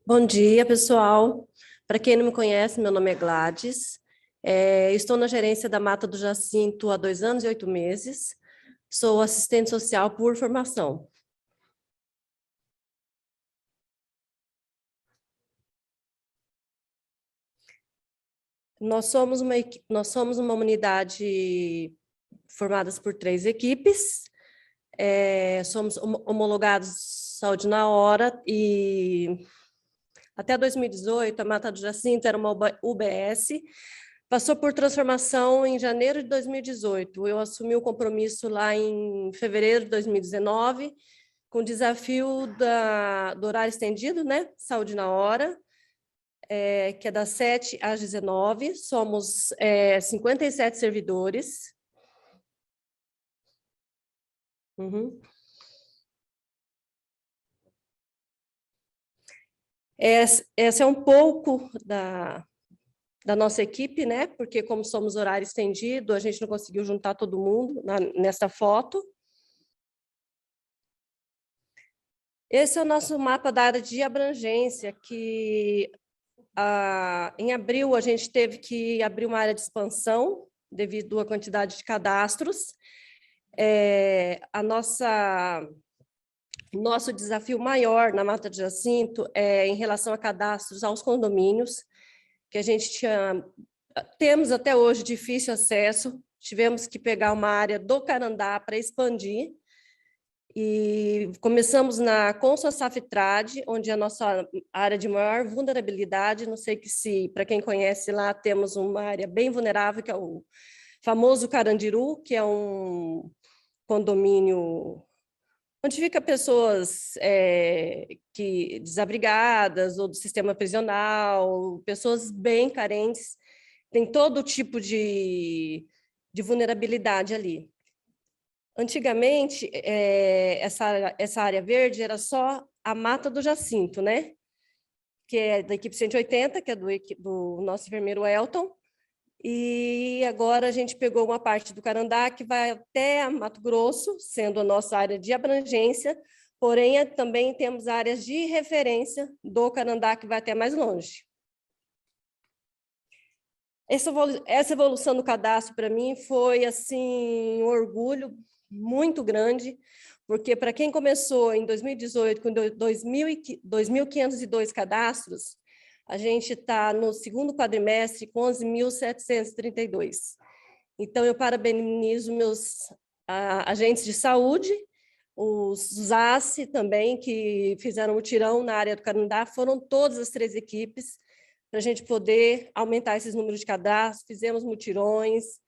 Bom dia, pessoal. Para quem não me conhece, meu nome é Gladys. Estou na gerência da Mata do Jacinto há 2 anos e 8 meses. Sou assistente social por formação. Nós somos uma unidade formada por 3 equipes. Somos homologados saúde na hora e até 2018 a Mata do Jacinto era uma UBS. Passou por transformação em janeiro de 2018. Eu assumi o compromisso lá em fevereiro de 2019, com o desafio do horário estendido, né? Saúde na hora, que é das 7 às 19. Somos 57 servidores. Uhum. Essa é um pouco da nossa equipe, né? Porque como somos horário estendido, a gente não conseguiu juntar todo mundo nessa foto. Esse é o nosso mapa da área de abrangência, que em abril a gente teve que abrir uma área de expansão devido à quantidade de cadastros. Nosso desafio maior na Mata de Jacinto é em relação a cadastros aos condomínios, que a gente temos até hoje difícil acesso, tivemos que pegar uma área do Carandá para expandir, e começamos na Consul Saftrade, onde é a nossa área de maior vulnerabilidade. Não sei se, para quem conhece lá, temos uma área bem vulnerável, que é o famoso Carandiru, que é um condomínio onde fica pessoas desabrigadas ou do sistema prisional, pessoas bem carentes, tem todo tipo de vulnerabilidade ali. Antigamente, essa área verde era só a Mata do Jacinto, né? Que é da equipe 180, que é do nosso enfermeiro Elton, e agora a gente pegou uma parte do Carandá que vai até a Mato Grosso, sendo a nossa área de abrangência, porém também temos áreas de referência do Carandá que vai até mais longe. Essa evolução do cadastro, para mim, foi assim, um orgulho muito grande, porque para quem começou em 2018 com 2.502 cadastros, a gente está no segundo quadrimestre com 11.732. Então, eu parabenizo meus agentes de saúde, os ACE também, que fizeram o mutirão na área do Carandá, foram todas as 3 equipes, para a gente poder aumentar esses números de cadastro. Fizemos mutirões,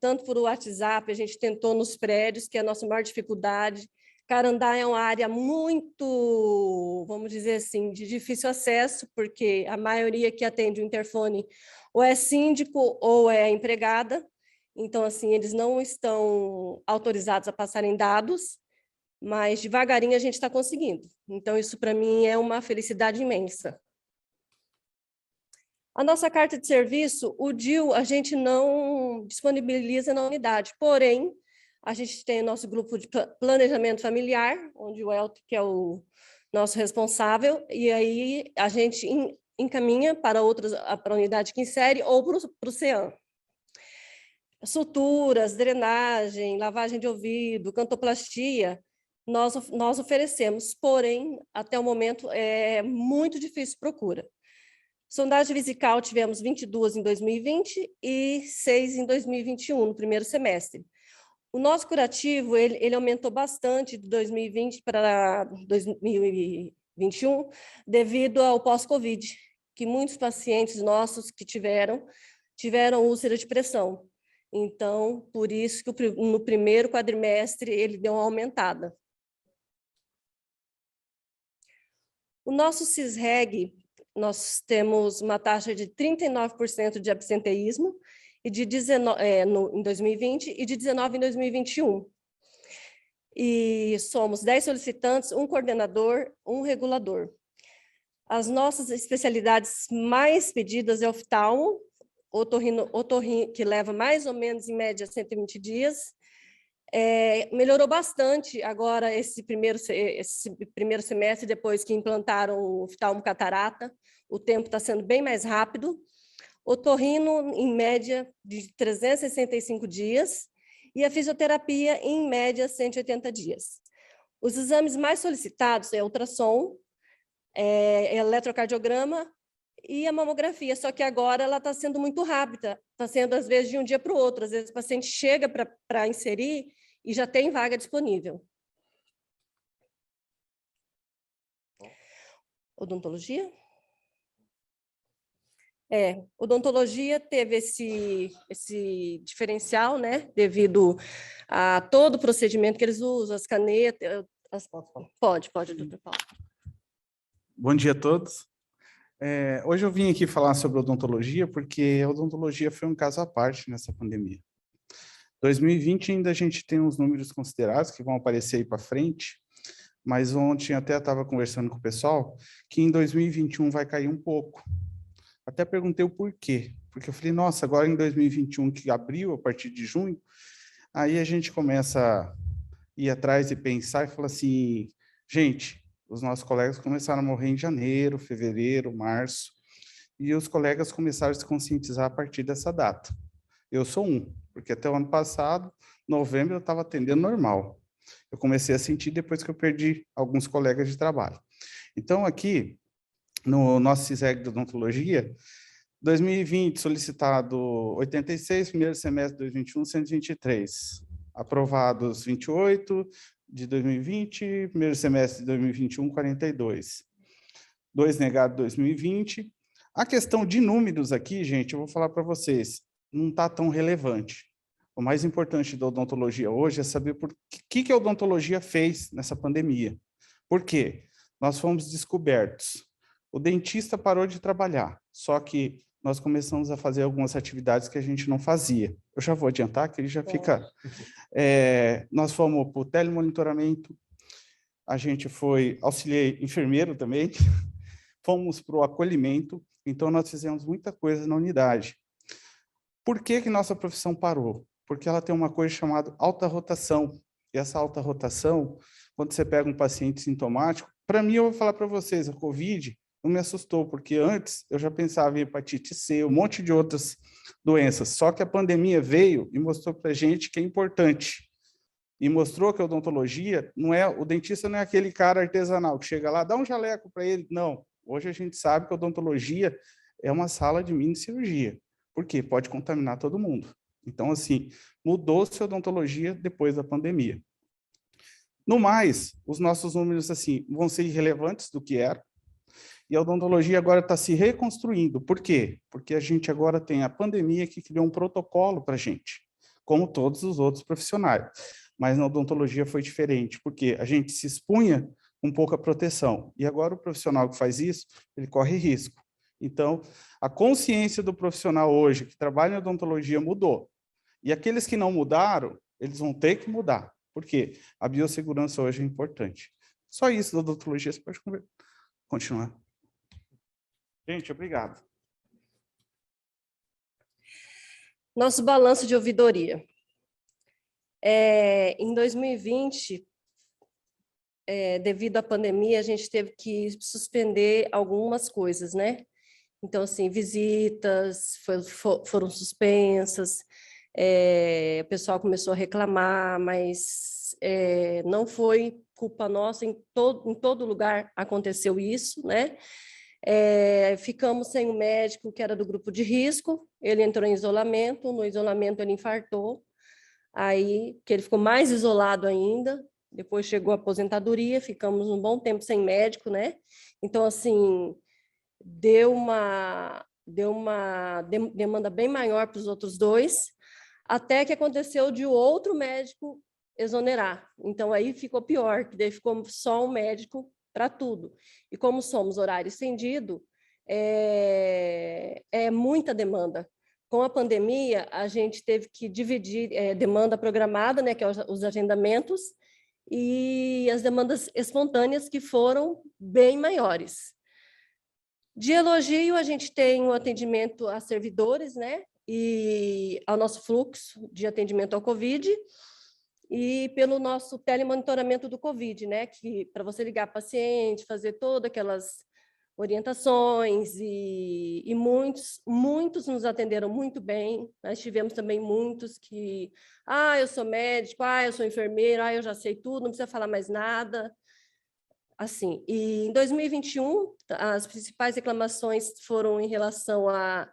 tanto por WhatsApp, a gente tentou nos prédios, que é a nossa maior dificuldade. Carandá é uma área muito, vamos dizer assim, de difícil acesso, porque a maioria que atende o interfone ou é síndico ou é empregada, então, assim, eles não estão autorizados a passarem dados, mas devagarinho a gente está conseguindo. Então, isso para mim é uma felicidade imensa. A nossa carta de serviço, o DIU, a gente não disponibiliza na unidade, porém, a gente tem o nosso grupo de planejamento familiar, onde o Elton, que é o nosso responsável, e aí a gente encaminha para a unidade que insere ou para o CEAM. Suturas, drenagem, lavagem de ouvido, cantoplastia, nós oferecemos, porém, até o momento, é muito difícil procura. Sondagem vesical tivemos 22 em 2020 e 6 em 2021, no primeiro semestre. O nosso curativo, ele aumentou bastante de 2020 para 2021, devido ao pós-Covid, que muitos pacientes nossos que tiveram úlcera de pressão. Então, por isso que no primeiro quadrimestre ele deu uma aumentada. O nosso CISREG, nós temos uma taxa de 39% de absenteísmo e de 19, em 2020 e de 19 em 2021. E somos 10 solicitantes, um coordenador, um regulador. As nossas especialidades mais pedidas é oftalmo, otorrino, que leva mais ou menos, em média, 120 dias, Melhorou bastante agora esse primeiro semestre, depois que implantaram o oftalmo-catarata, o tempo está sendo bem mais rápido. Otorrino, em média, de 365 dias, e a fisioterapia, em média, 180 dias. Os exames mais solicitados é ultrassom, eletrocardiograma e a mamografia, só que agora ela está sendo muito rápida, está sendo, às vezes, de um dia para o outro. Às vezes, o paciente chega para inserir e já tem vaga disponível. Odontologia? Odontologia teve esse diferencial, né, devido a todo o procedimento que eles usam, as canetas. Pode, doutor Paulo. Bom dia a todos. Hoje eu vim aqui falar sobre odontologia, porque a odontologia foi um caso à parte nessa pandemia. 2020 ainda a gente tem uns números considerados que vão aparecer aí para frente, mas ontem até estava conversando com o pessoal que em 2021 vai cair um pouco. Até perguntei o porquê, porque eu falei, nossa, agora em 2021, que abriu a partir de junho, aí a gente começa a ir atrás e pensar e falar assim, gente, os nossos colegas começaram a morrer em janeiro, fevereiro, março, e os colegas começaram a se conscientizar a partir dessa data. Eu sou um, porque até o ano passado, novembro, eu estava atendendo normal. Eu comecei a sentir depois que eu perdi alguns colegas de trabalho. Então, aqui, no nosso CISEG de odontologia, 2020 solicitado 86, primeiro semestre de 2021, 123. Aprovados 28 de 2020, primeiro semestre de 2021, 42. 2 negados 2020. A questão de números aqui, gente, eu vou falar para vocês, não está tão relevante. O mais importante da odontologia hoje é saber por que a odontologia fez nessa pandemia. Por quê? Nós fomos descobertos. O dentista parou de trabalhar, só que nós começamos a fazer algumas atividades que a gente não fazia. Eu já vou adiantar, que ele já fica... nós fomos para o telemonitoramento, a gente foi auxiliar enfermeiro também, fomos para o acolhimento, então nós fizemos muita coisa na unidade. Por que nossa profissão parou? Porque ela tem uma coisa chamada alta rotação. E essa alta rotação, quando você pega um paciente sintomático, para mim, eu vou falar para vocês, a COVID não me assustou, porque antes eu já pensava em hepatite C, um monte de outras doenças. Só que a pandemia veio e mostrou para a gente que é importante. E mostrou que a odontologia, o dentista não é aquele cara artesanal que chega lá, dá um jaleco para ele. Não, hoje a gente sabe que a odontologia é uma sala de mini cirurgia. Por quê? Pode contaminar todo mundo. Então, assim, mudou-se a odontologia depois da pandemia. No mais, os nossos números, assim, vão ser irrelevantes do que era, e a odontologia agora está se reconstruindo. Por quê? Porque a gente agora tem a pandemia que criou um protocolo para a gente, como todos os outros profissionais. Mas na odontologia foi diferente, porque a gente se expunha com pouca proteção. E agora o profissional que faz isso, ele corre risco. Então, a consciência do profissional hoje que trabalha em odontologia mudou. E aqueles que não mudaram, eles vão ter que mudar. Por quê? A biossegurança hoje é importante. Só isso da odontologia, você pode continuar. Gente, obrigado. Nosso balanço de ouvidoria. Em 2020, devido à pandemia, a gente teve que suspender algumas coisas, né? Então, assim, visitas foram suspensas, o pessoal começou a reclamar, mas não foi culpa nossa, em todo lugar aconteceu isso, né? Ficamos sem o médico que era do grupo de risco, ele entrou em isolamento, no isolamento ele infartou, aí que ele ficou mais isolado ainda, depois chegou a aposentadoria, ficamos um bom tempo sem médico, né? Então, assim, deu uma demanda bem maior para os outros dois, até que aconteceu de outro médico exonerar. Então, aí ficou pior, que daí ficou só um médico para tudo. E como somos horário estendido, é muita demanda. Com a pandemia, a gente teve que dividir demanda programada, né, que é os agendamentos, e as demandas espontâneas, que foram bem maiores. De elogio, a gente tem o atendimento a servidores, né, e ao nosso fluxo de atendimento ao COVID, e pelo nosso telemonitoramento do Covid, né? Que para você ligar paciente, fazer todas aquelas orientações, e muitos nos atenderam muito bem. Nós tivemos também muitos que, eu sou médico, eu sou enfermeiro, eu já sei tudo, não precisa falar mais nada. Assim, e em 2021, as principais reclamações foram em relação a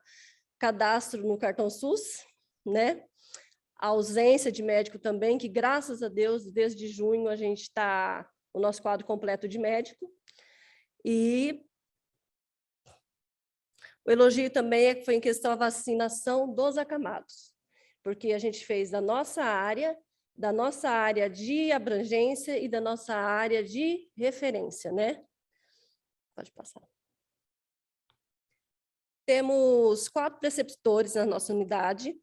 cadastro no cartão SUS, né? A ausência de médico também, que graças a Deus, desde junho, a gente está o nosso quadro completo de médico. E o elogio também foi em questão à vacinação dos acamados, porque a gente fez da nossa área de abrangência e da nossa área de referência, né? Pode passar. Temos 4 preceptores na nossa unidade,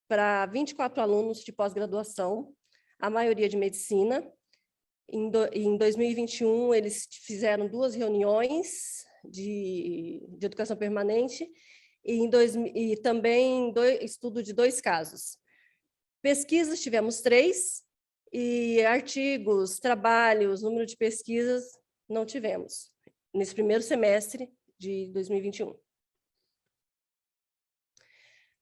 para 24 alunos de pós-graduação, a maioria de medicina. Em 2021, eles fizeram 2 reuniões de educação permanente e também estudo de 2 casos. Pesquisas tivemos 3, e artigos, trabalhos, número de pesquisas, não tivemos, nesse primeiro semestre de 2021.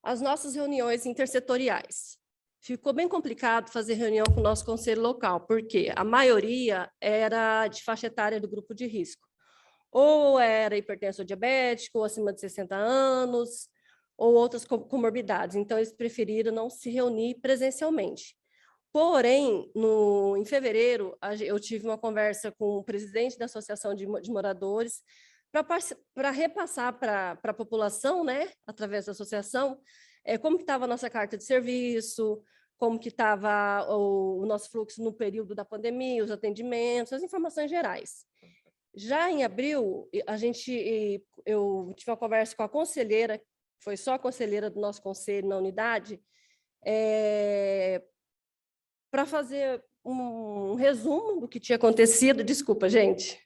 As nossas reuniões intersetoriais. Ficou bem complicado fazer reunião com o nosso conselho local, porque a maioria era de faixa etária do grupo de risco. Ou era hipertenso ou diabético, ou acima de 60 anos, ou outras comorbidades. Então, eles preferiram não se reunir presencialmente. Porém, em fevereiro, eu tive uma conversa com o presidente da Associação de Moradores, para repassar para a população, né, através da associação, como que estava a nossa carta de serviço, como que estava o nosso fluxo no período da pandemia, os atendimentos, as informações gerais. Já em abril, eu tive uma conversa com a conselheira, foi só a conselheira do nosso conselho na unidade, para fazer um resumo do que tinha acontecido. Desculpa, gente.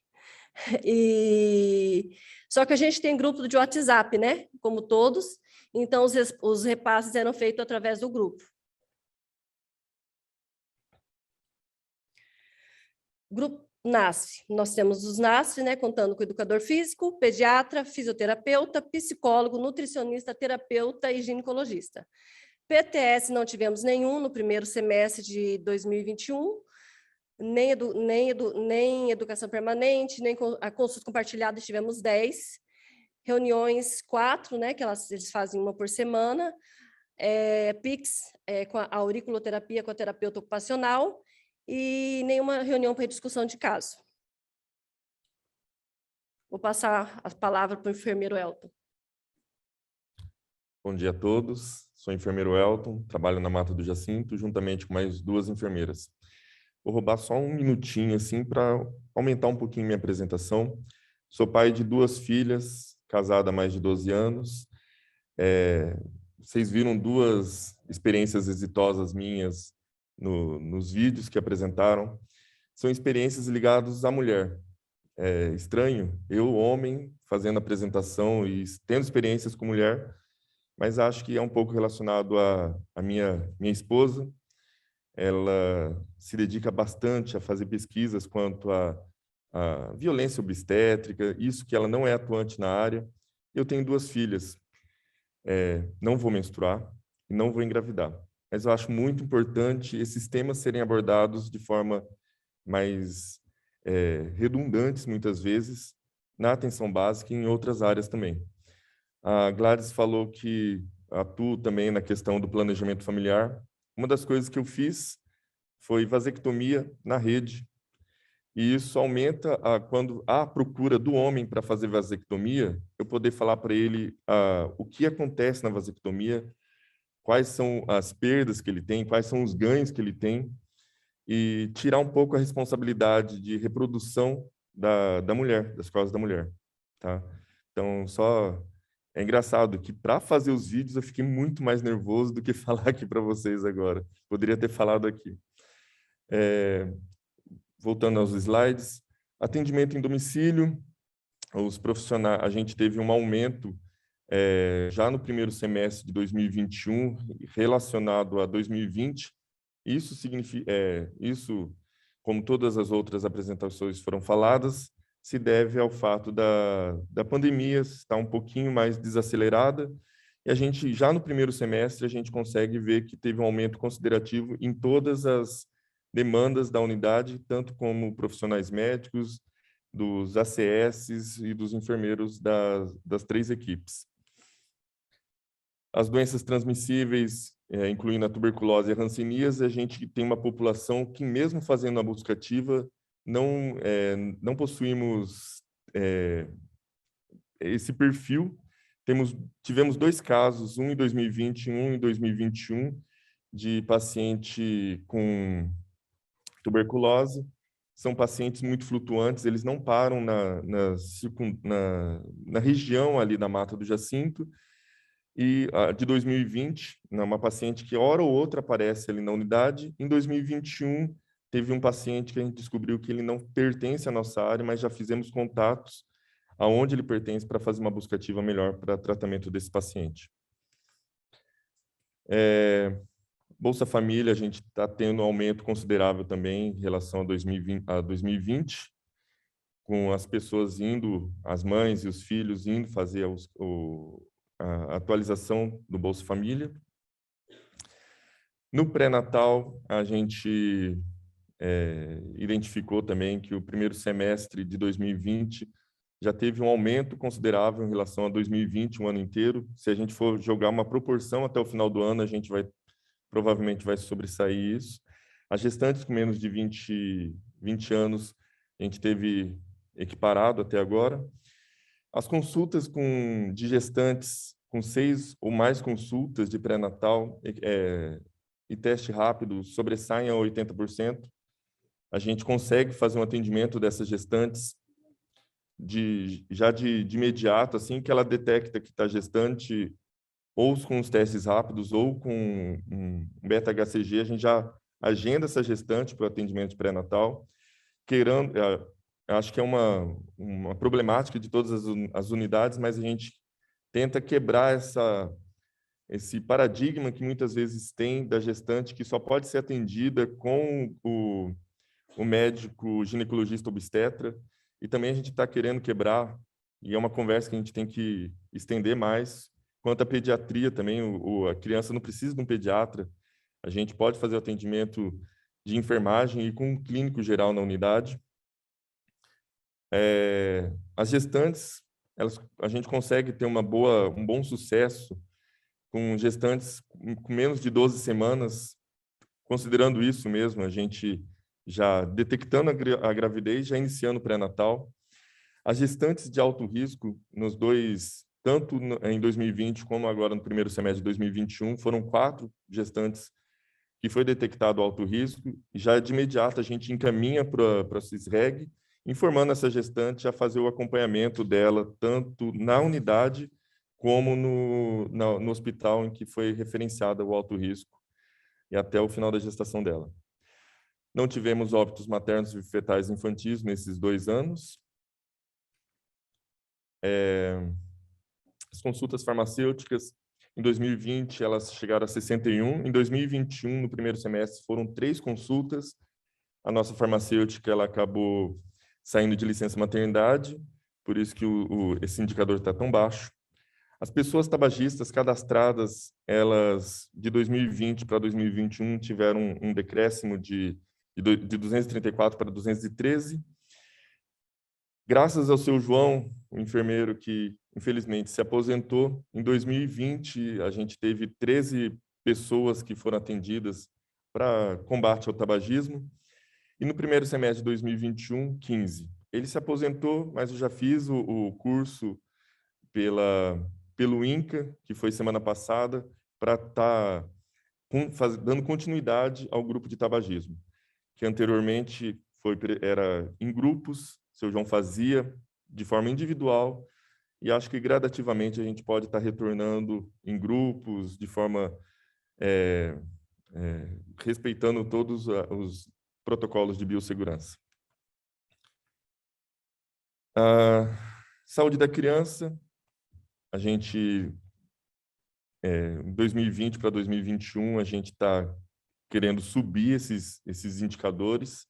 Só que a gente tem grupo de WhatsApp, né? Como todos, então os repasses eram feitos através do grupo. Grupo NASF, nós temos os NASF, né? Contando com educador físico, pediatra, fisioterapeuta, psicólogo, nutricionista, terapeuta e ginecologista. PTS não tivemos nenhum no primeiro semestre de 2021, nem educação permanente, nem a consulta compartilhada tivemos 10, reuniões 4, né, que eles fazem uma por semana, PICS, com a auriculoterapia com a terapeuta ocupacional, e nenhuma reunião para discussão de caso. Vou passar a palavra para o enfermeiro Elton. Bom dia a todos, sou o enfermeiro Elton, trabalho na Mata do Jacinto, juntamente com mais 2 enfermeiras. Vou roubar só um minutinho, assim, para aumentar um pouquinho minha apresentação. Sou pai de 2 filhas, casado há mais de 12 anos. Vocês viram 2 experiências exitosas minhas nos vídeos que apresentaram. São experiências ligadas à mulher. É estranho, eu, homem, fazendo apresentação e tendo experiências com mulher, mas acho que é um pouco relacionado à minha esposa. Ela se dedica bastante a fazer pesquisas quanto à violência obstétrica, isso que ela não é atuante na área. Eu tenho 2 filhas, não vou menstruar e não vou engravidar, mas eu acho muito importante esses temas serem abordados de forma mais redundantes, muitas vezes, na atenção básica e em outras áreas também. A Gladys falou que atua também na questão do planejamento familiar. Uma das coisas que eu fiz foi vasectomia na rede, e isso aumenta quando há a procura do homem para fazer vasectomia, eu poder falar para ele o que acontece na vasectomia, quais são as perdas que ele tem, quais são os ganhos que ele tem, e tirar um pouco a responsabilidade de reprodução da mulher, das causas da mulher, tá? Então, é engraçado que para fazer os vídeos eu fiquei muito mais nervoso do que falar aqui para vocês agora. Poderia ter falado aqui. Voltando aos slides, atendimento em domicílio, os profissionais, a gente teve um aumento já no primeiro semestre de 2021, relacionado a 2020, Isso significa, como todas as outras apresentações foram faladas, se deve ao fato da pandemia estar um pouquinho mais desacelerada, e a gente, já no primeiro semestre, a gente consegue ver que teve um aumento considerativo em todas as demandas da unidade, tanto como profissionais médicos, dos ACS e dos enfermeiros das 3 equipes. As doenças transmissíveis, incluindo a tuberculose e a hanseníase, a gente tem uma população que, mesmo fazendo a busca ativa, não possuímos esse perfil. Tivemos 2 casos, um em 2020 e um em 2021, de paciente com tuberculose. São pacientes muito flutuantes, eles não param na região ali da Mata do Jacinto. E de 2020, uma paciente que hora ou outra aparece ali na unidade. Em 2021, teve um paciente que a gente descobriu que ele não pertence à nossa área, mas já fizemos contatos aonde ele pertence para fazer uma busca ativa melhor para tratamento desse paciente. Bolsa Família, a gente está tendo um aumento considerável também em relação a 2020, com as pessoas indo, as mães e os filhos indo fazer a atualização do Bolsa Família. No pré-natal, a gente identificou também que o primeiro semestre de 2020 já teve um aumento considerável em relação a 2020, um ano inteiro. Se a gente for jogar uma proporção até o final do ano, a gente provavelmente vai sobressair isso. As gestantes com menos de 20 anos, a gente teve equiparado até agora. As consultas de gestantes com 6 ou mais consultas de pré-natal e teste rápido sobressaem a 80%. A gente consegue fazer um atendimento dessas gestantes já de imediato, assim que ela detecta que está gestante, ou com os testes rápidos, ou com um beta-HCG, a gente já agenda essa gestante para o atendimento pré-natal. Acho que é uma problemática de todas as unidades, mas a gente tenta quebrar esse paradigma que muitas vezes tem da gestante, que só pode ser atendida com o médico ginecologista obstetra, e também a gente está querendo quebrar, e é uma conversa que a gente tem que estender mais, quanto à pediatria também. A criança não precisa de um pediatra, a gente pode fazer o atendimento de enfermagem e com um clínico geral na unidade. As gestantes, a gente consegue ter um bom sucesso com gestantes com menos de 12 semanas, considerando isso mesmo, a gente já detectando a gravidez, já iniciando o pré-natal. As gestantes de alto risco, tanto em 2020 como agora no primeiro semestre de 2021, foram 4 gestantes que foi detectado alto risco, e já de imediato a gente encaminha para a CISREG, informando essa gestante a fazer o acompanhamento dela, tanto na unidade como no hospital em que foi referenciada o alto risco, e até o final da gestação dela. Não tivemos óbitos maternos e fetais infantis nesses 2 anos. As consultas farmacêuticas, em 2020, elas chegaram a 61. Em 2021, no primeiro semestre, foram 3 consultas. A nossa farmacêutica ela acabou saindo de licença maternidade, por isso que esse indicador está tão baixo. As pessoas tabagistas cadastradas, elas, de 2020 para 2021, tiveram um decréscimo de 234 para 213. Graças ao seu João, o enfermeiro que, infelizmente, se aposentou, em 2020, a gente teve 13 pessoas que foram atendidas para combate ao tabagismo, e no primeiro semestre de 2021, 15. Ele se aposentou, mas eu já fiz o curso pelo INCA, que foi semana passada, para estar dando continuidade ao grupo de tabagismo, que anteriormente era em grupos, o seu João fazia de forma individual, e acho que gradativamente a gente pode estar retornando em grupos, de forma respeitando todos os protocolos de biossegurança. A saúde da criança, a gente, em 2020 para 2021, a gente está querendo subir esses indicadores.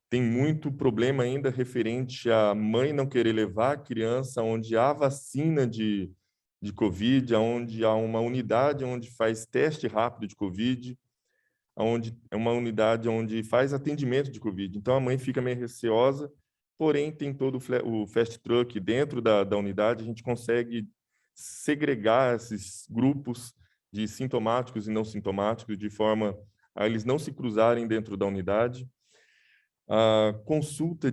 Tem muito problema ainda referente à mãe não querer levar a criança onde há vacina de Covid, onde há uma unidade onde faz teste rápido de Covid, onde é uma unidade onde faz atendimento de Covid. Então, a mãe fica meio receosa, porém, tem todo o fast truck dentro da unidade, a gente consegue segregar esses grupos de sintomáticos e não sintomáticos, de forma a eles não se cruzarem dentro da unidade. A consulta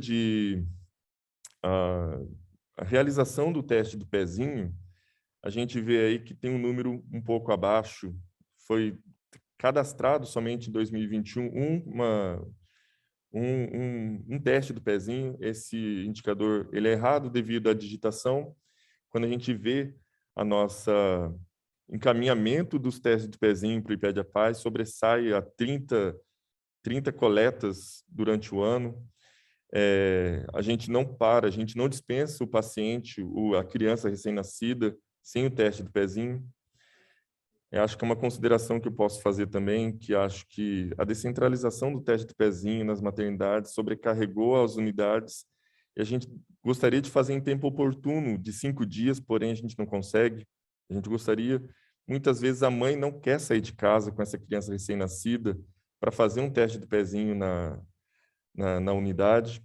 a realização do teste do pezinho, a gente vê aí que tem um número um pouco abaixo, foi cadastrado somente em 2021 um teste do pezinho. Esse indicador ele é errado devido à digitação. Quando a gente vê a nossa encaminhamento dos testes do pezinho para o IPED-APAE, sobressai a 30 coletas durante o ano. A gente não para, a gente não dispensa o paciente, a criança recém-nascida, sem o teste do pezinho. Eu acho que é uma consideração que eu posso fazer também, que acho que a descentralização do teste do pezinho nas maternidades sobrecarregou as unidades, e a gente gostaria de fazer em tempo oportuno, de 5 dias, porém a gente não consegue. A gente gostaria, muitas vezes a mãe não quer sair de casa com essa criança recém-nascida para fazer um teste do pezinho na unidade.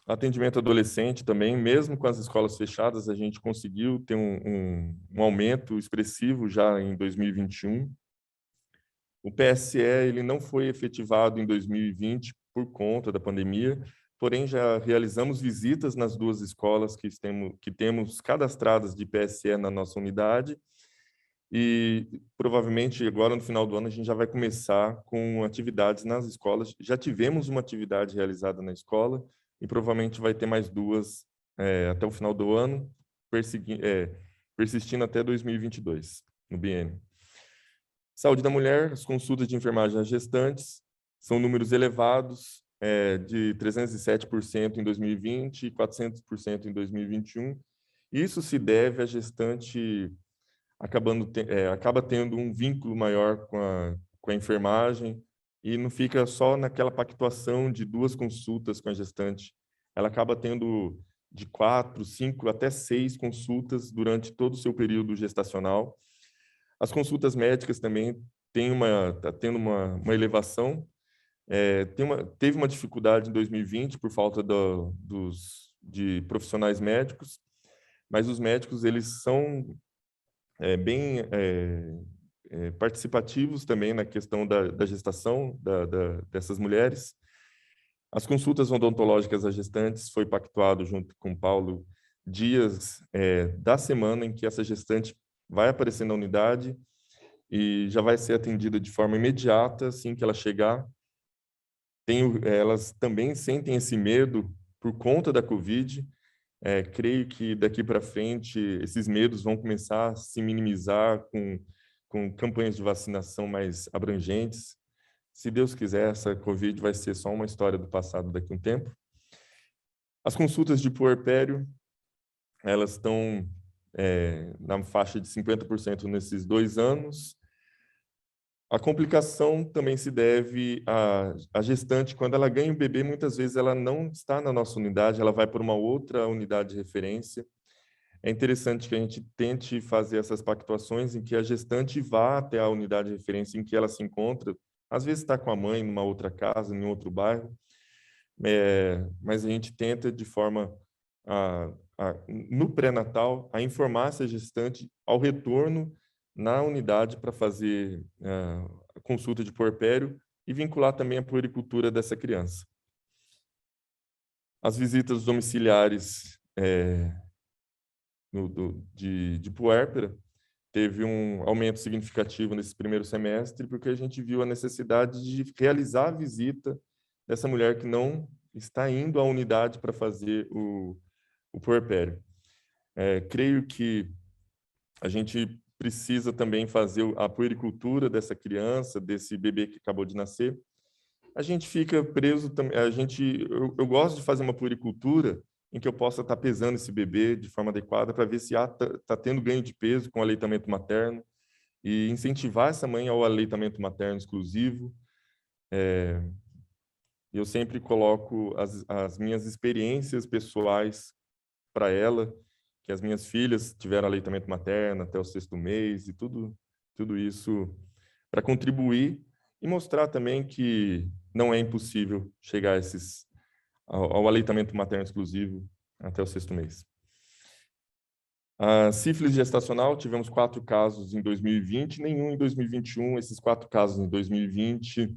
Atendimento adolescente também, mesmo com as escolas fechadas, a gente conseguiu ter um aumento expressivo já em 2021. O PSE ele não foi efetivado em 2020 por conta da pandemia, porém já realizamos visitas nas 2 escolas que temos cadastradas de PSE na nossa unidade, e provavelmente agora no final do ano a gente já vai começar com atividades nas escolas. Já tivemos uma atividade realizada na escola e provavelmente vai ter mais 2 até o final do ano, persistindo até 2022, no biênio. Saúde da mulher, as consultas de enfermagem às gestantes são números elevados, de 307% em 2020 e 400% em 2021. Isso se deve à gestante acaba tendo um vínculo maior com a enfermagem e não fica só naquela pactuação de 2 consultas com a gestante. Ela acaba tendo de 4, 5 até 6 consultas durante todo o seu período gestacional. As consultas médicas também tá tendo uma elevação. Teve uma dificuldade em 2020 por falta de profissionais médicos, mas os médicos eles são bem participativos também na questão da gestação dessas mulheres. As consultas odontológicas às gestantes foi pactuado junto com o Paulo dias da semana em que essa gestante vai aparecer na unidade e já vai ser atendida de forma imediata assim que ela chegar. Elas também sentem esse medo por conta da Covid. Creio que daqui para frente esses medos vão começar a se minimizar com campanhas de vacinação mais abrangentes. Se Deus quiser, essa Covid vai ser só uma história do passado daqui a um tempo. As consultas de puerpério, elas estão na faixa de 50% nesses 2 anos. A complicação também se deve à gestante, quando ela ganha o bebê, muitas vezes ela não está na nossa unidade, ela vai para uma outra unidade de referência. É interessante que a gente tente fazer essas pactuações em que a gestante vá até a unidade de referência em que ela se encontra, às vezes está com a mãe numa outra casa, em outro bairro, mas a gente tenta de forma, no pré-natal, a informar essa gestante ao retorno na unidade para fazer a consulta de puerpério e vincular também a puericultura dessa criança. As visitas domiciliares de puérpera teve um aumento significativo nesse primeiro semestre, porque a gente viu a necessidade de realizar a visita dessa mulher que não está indo à unidade para fazer o puerpério. Creio que a gente precisa também fazer a puericultura dessa criança, desse bebê que acabou de nascer. A gente fica preso também, eu gosto de fazer uma puericultura em que eu possa estar pesando esse bebê de forma adequada para ver se está tendo ganho de peso com o aleitamento materno e incentivar essa mãe ao aleitamento materno exclusivo. Eu sempre coloco as minhas experiências pessoais para ela, que as minhas filhas tiveram aleitamento materno até o 6º mês e tudo isso para contribuir e mostrar também que não é impossível chegar ao aleitamento materno exclusivo até o 6º mês. A sífilis gestacional, tivemos 4 casos em 2020, nenhum em 2021. Esses 4 casos em 2020,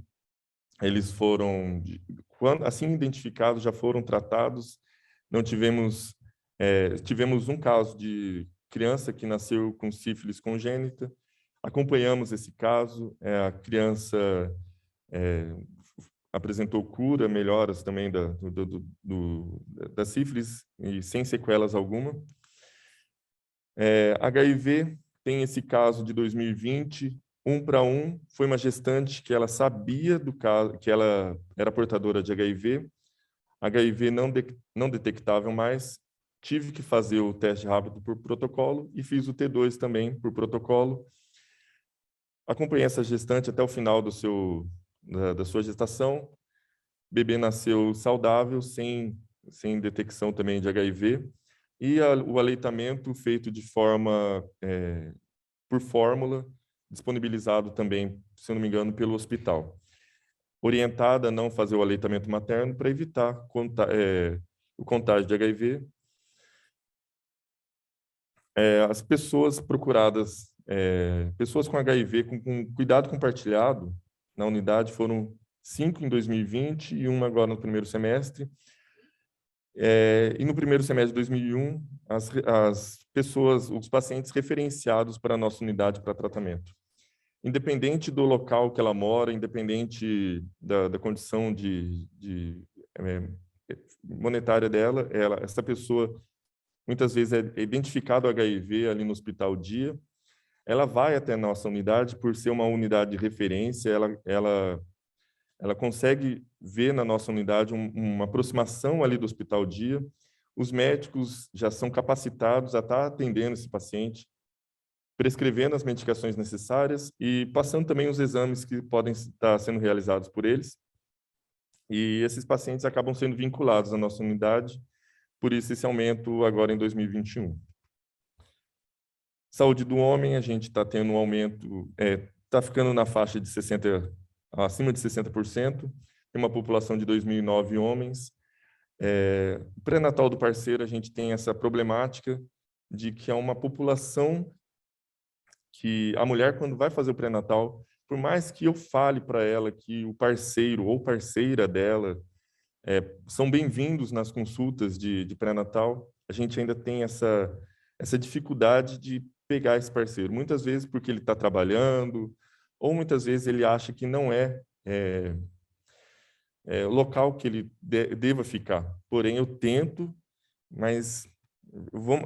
eles foram, assim identificados, já foram tratados. Não tivemos, tivemos um caso de criança que nasceu com sífilis congênita. Acompanhamos esse caso, a criança apresentou cura, melhoras também da sífilis e sem sequelas alguma. HIV tem esse caso de 2020, 1 para 1, foi uma gestante que ela sabia do caso, que ela era portadora de HIV não detectável mais, tive que fazer o teste rápido por protocolo e fiz o T2 também por protocolo. Acompanhei essa gestante até o final da sua gestação. O bebê nasceu saudável, sem detecção também de HIV. E o aleitamento feito de forma, por fórmula, disponibilizado também, se eu não me engano, pelo hospital. Orientada a não fazer o aleitamento materno para evitar o contágio de HIV. As pessoas procuradas, pessoas com HIV com cuidado compartilhado na unidade foram 5 em 2020 e 1 agora no primeiro semestre. E no primeiro semestre de 2001, os pacientes referenciados para a nossa unidade para tratamento. Independente do local que ela mora, independente da condição monetária dela, essa pessoa, muitas vezes, é identificado o HIV ali no Hospital Dia, ela vai até a nossa unidade, por ser uma unidade de referência, ela consegue ver na nossa unidade uma aproximação ali do Hospital Dia. Os médicos já são capacitados a estar atendendo esse paciente, prescrevendo as medicações necessárias e passando também os exames que podem estar sendo realizados por eles. E esses pacientes acabam sendo vinculados à nossa unidade, por isso esse aumento agora em 2021. Saúde do homem, a gente está tendo um aumento, está ficando na faixa de acima de 60%, tem uma população de 2.009 homens. Pré-natal do parceiro, a gente tem essa problemática de que é uma população que a mulher, quando vai fazer o pré-natal, por mais que eu fale para ela que o parceiro ou parceira dela são bem-vindos nas consultas de pré-natal, a gente ainda tem essa dificuldade de pegar esse parceiro. Muitas vezes porque ele está trabalhando, ou muitas vezes ele acha que não é o local que ele deva ficar. Porém, eu tento, mas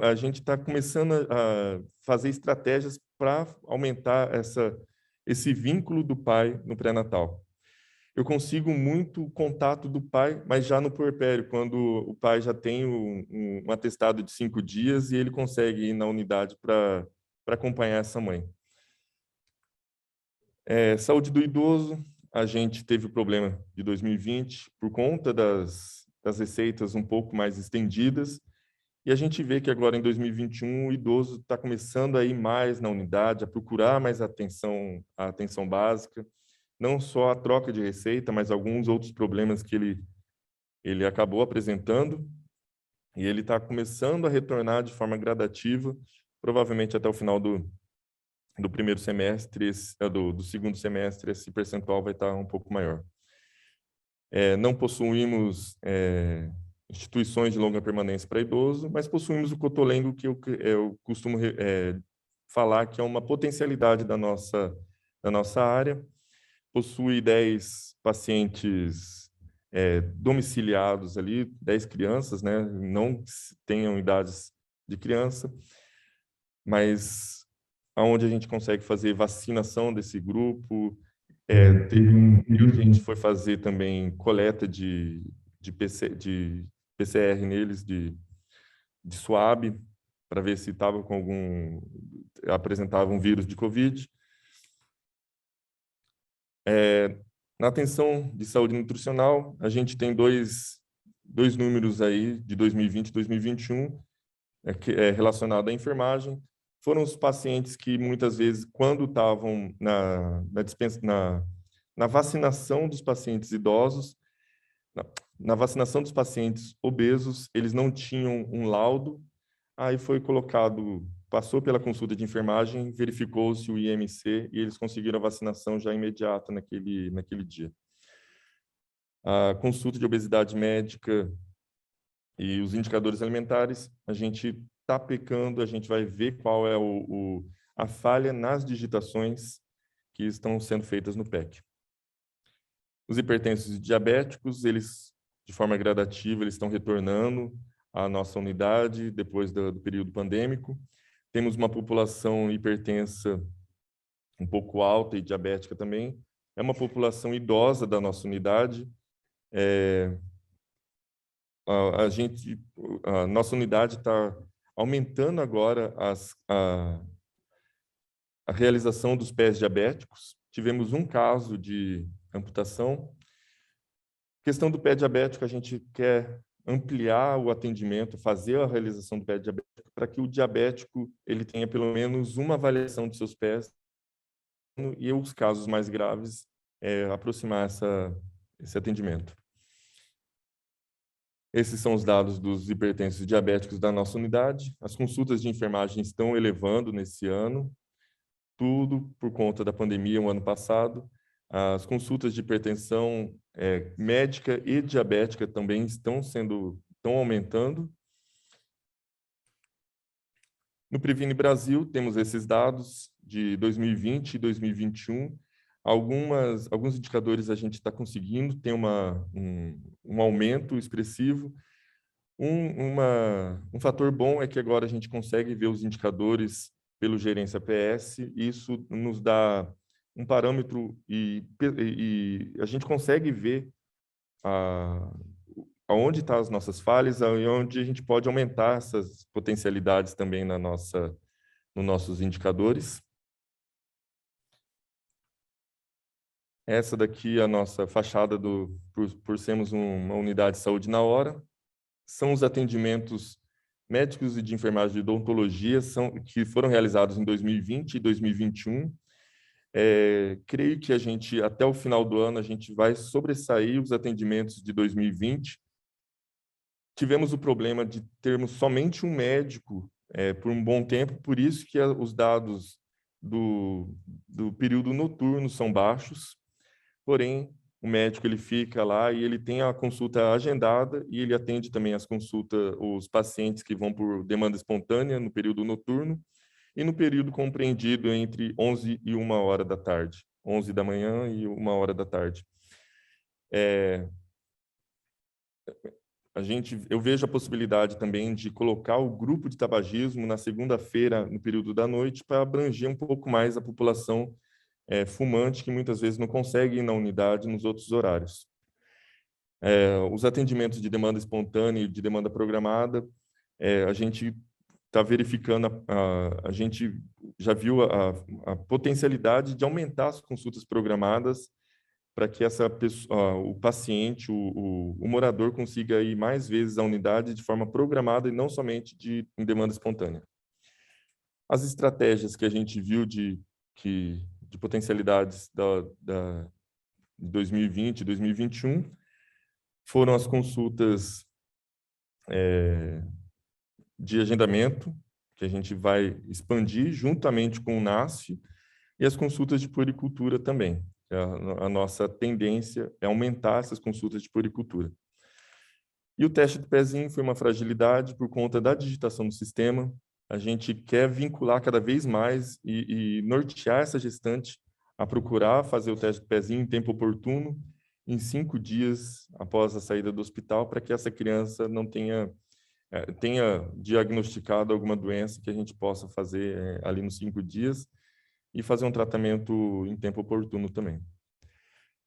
a gente está começando a fazer estratégias para aumentar esse vínculo do pai no pré-natal. Eu consigo muito contato do pai, mas já no puerpério, quando o pai já tem um atestado de 5 dias e ele consegue ir na unidade para acompanhar essa mãe. Saúde do idoso, a gente teve o problema de 2020 por conta das receitas um pouco mais estendidas, e a gente vê que agora em 2021 o idoso está começando a ir mais na unidade, a procurar mais a atenção básica, não só a troca de receita, mas alguns outros problemas que ele acabou apresentando, e ele está começando a retornar de forma gradativa, provavelmente até o final do primeiro semestre, do segundo semestre, esse percentual vai estar um pouco maior. Não possuímos instituições de longa permanência para idoso, mas possuímos o Cotolengo, que eu costumo falar que é uma potencialidade da nossa área. Possui 10 pacientes domiciliados ali, 10 crianças, né? Não tenham idades de criança, mas onde a gente consegue fazer vacinação desse grupo. Teve um período que a gente foi fazer também coleta de PCR neles de swab, para ver se estava com apresentava um vírus de Covid. Na atenção de saúde nutricional, a gente tem dois números aí de 2020 e 2021, relacionado à enfermagem. Foram os pacientes que muitas vezes, quando estavam na vacinação dos pacientes idosos, na vacinação dos pacientes obesos, eles não tinham um laudo, aí foi colocado, passou pela consulta de enfermagem, verificou-se o IMC e eles conseguiram a vacinação já imediata naquele dia. A consulta de obesidade médica e os indicadores alimentares, a gente está pecando, a gente vai ver qual é a falha nas digitações que estão sendo feitas no PEC. Os hipertensos e diabéticos, eles, de forma gradativa, eles estão retornando à nossa unidade depois do período pandêmico. Temos uma população hipertensa um pouco alta e diabética também. É uma população idosa da nossa unidade. A nossa unidade está aumentando agora a realização dos pés diabéticos. Tivemos um caso de amputação. Questão do pé diabético, a gente quer ampliar o atendimento, fazer a realização do pé diabético, para que o diabético ele tenha pelo menos uma avaliação de seus pés e os casos mais graves, aproximar esse atendimento. Esses são os dados dos hipertensos e diabéticos da nossa unidade. As consultas de enfermagem estão elevando nesse ano, tudo por conta da pandemia o ano passado. As consultas de hipertensão médica e diabética também estão aumentando. No Previne Brasil, temos esses dados de 2020 e 2021. Alguns indicadores a gente está conseguindo, tem um aumento expressivo. Um fator bom é que agora a gente consegue ver os indicadores pelo Gerência PS, e isso nos dá um parâmetro e a gente consegue ver aonde estão as nossas falhas e onde a gente pode aumentar essas potencialidades também nos nossos indicadores. Essa daqui é a nossa fachada por sermos uma unidade de saúde na hora. São os atendimentos médicos e de enfermagem de odontologia que foram realizados em 2020 e 2021. Creio que até o final do ano, a gente vai sobressair os atendimentos de 2020. Tivemos o problema de termos somente um médico por um bom tempo, por isso que os dados do período noturno são baixos. Porém, o médico ele fica lá e ele tem a consulta agendada e ele atende também os pacientes que vão por demanda espontânea no período noturno e no período compreendido entre 11 e 1 hora da tarde, 11 da manhã e 1 hora da tarde. Eu vejo a possibilidade também de colocar o grupo de tabagismo na segunda-feira, no período da noite, para abranger um pouco mais a população fumante, que muitas vezes não consegue ir na unidade nos outros horários. Os atendimentos de demanda espontânea e de demanda programada, a gente está verificando, a gente já viu a potencialidade de aumentar as consultas programadas para que o paciente, o morador, consiga ir mais vezes à unidade de forma programada e não somente em demanda espontânea. As estratégias que a gente viu de potencialidades de 2020 e 2021 foram as consultas de agendamento, que a gente vai expandir juntamente com o NASF, e as consultas de puericultura também. A nossa tendência é aumentar essas consultas de puericultura. E o teste do pezinho foi uma fragilidade por conta da digitação do sistema. A gente quer vincular cada vez mais e nortear essa gestante a procurar fazer o teste do pezinho em tempo oportuno, em 5 dias após a saída do hospital, para que essa criança não tenha diagnosticado alguma doença que a gente possa fazer ali nos 5 dias e fazer um tratamento em tempo oportuno também.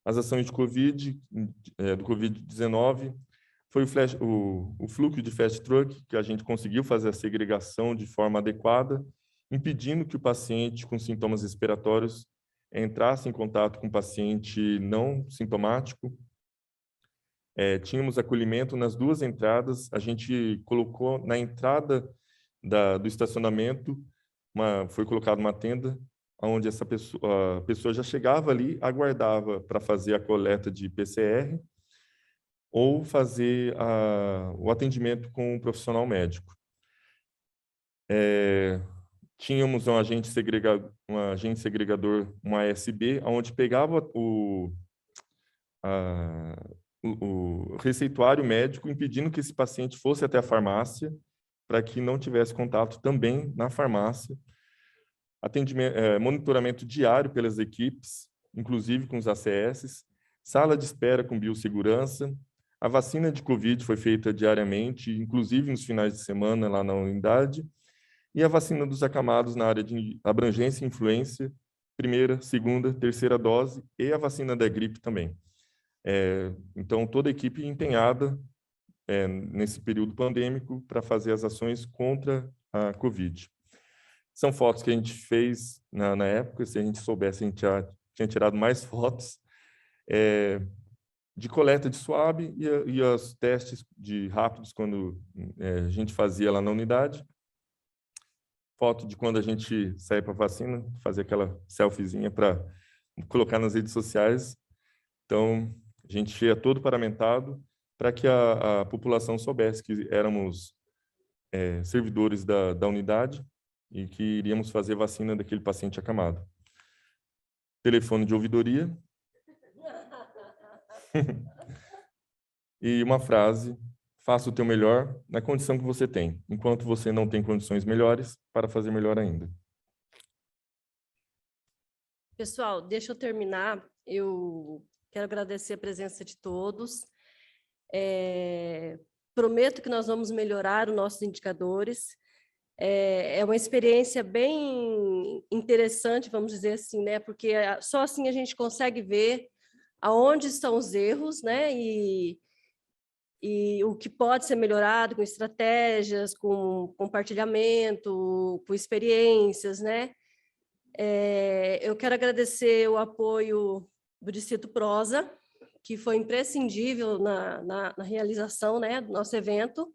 As ações de do Covid-19, foi o fluxo de fast truck, que a gente conseguiu fazer a segregação de forma adequada, impedindo que o paciente com sintomas respiratórios entrasse em contato com o paciente não sintomático. Tínhamos acolhimento nas duas entradas, a gente colocou na entrada do estacionamento, foi colocada uma tenda, onde a pessoa já chegava ali, aguardava para fazer a coleta de PCR, ou fazer o atendimento com um profissional médico. Tínhamos um agente segregador, uma ASB, onde pegava o receituário médico, impedindo que esse paciente fosse até a farmácia, para que não tivesse contato também na farmácia. Monitoramento diário pelas equipes, inclusive com os ACS, sala de espera com biossegurança. A vacina de Covid foi feita diariamente, inclusive nos finais de semana lá na unidade, e a vacina dos acamados na área de abrangência e influência, primeira, segunda, terceira dose, e a vacina da gripe também. Então, toda a equipe empenhada nesse período pandêmico para fazer as ações contra a Covid. São fotos que a gente fez na época, se a gente soubesse, a gente tinha tirado mais fotos, de coleta de swab e os testes rápidos quando a gente fazia lá na unidade. Foto de quando a gente saía para a vacina, fazer aquela selfiezinha para colocar nas redes sociais. Então, a gente ia todo paramentado para que a população soubesse que éramos servidores da unidade e que iríamos fazer vacina daquele paciente acamado. Telefone de ouvidoria. E uma frase: faça o teu melhor na condição que você tem, enquanto você não tem condições melhores, para fazer melhor ainda. Pessoal, deixa eu terminar. Eu quero agradecer a presença de todos. Prometo que nós vamos melhorar os nossos indicadores. É uma experiência bem interessante, vamos dizer assim, né? Porque só assim a gente consegue ver aonde estão os erros, né? E o que pode ser melhorado com estratégias, com compartilhamento, com experiências, né? Eu quero agradecer o apoio do Distrito Prosa, que foi imprescindível na realização, né, do nosso evento.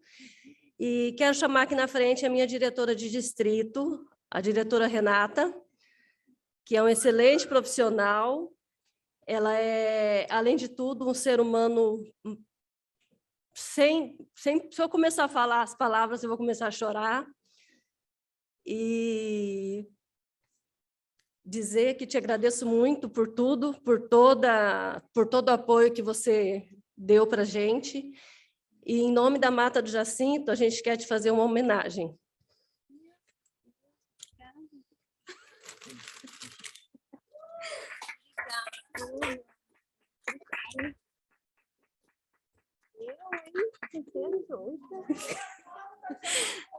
E quero chamar aqui na frente a minha diretora de distrito, a diretora Renata, que é um excelente profissional. Ela é, além de tudo, um ser humano... Se eu começar a falar as palavras, eu vou começar a chorar. E dizer que te agradeço muito por tudo, por todo o apoio que você deu para a gente. E, em nome da Mata do Jacinto, a gente quer te fazer uma homenagem.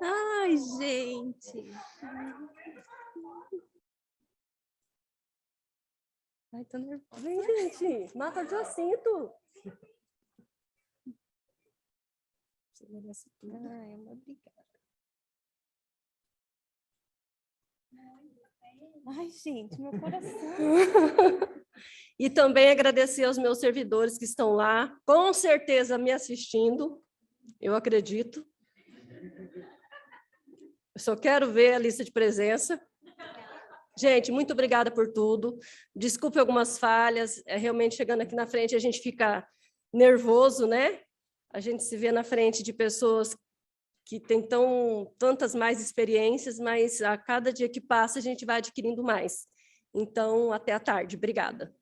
Ai, gente. Ai, tô nervosa. Vem, gente, Mata do Jacinto. Você merece tudo. Ai, obrigada. Ai, gente, meu coração. E também agradecer aos meus servidores que estão lá, com certeza me assistindo, eu acredito. Eu só quero ver a lista de presença. Gente, muito obrigada por tudo. Desculpe algumas falhas, realmente chegando aqui na frente a gente fica nervoso, né? A gente se vê na frente de pessoas que têm tantas mais experiências, mas a cada dia que passa a gente vai adquirindo mais. Então, até à tarde. Obrigada.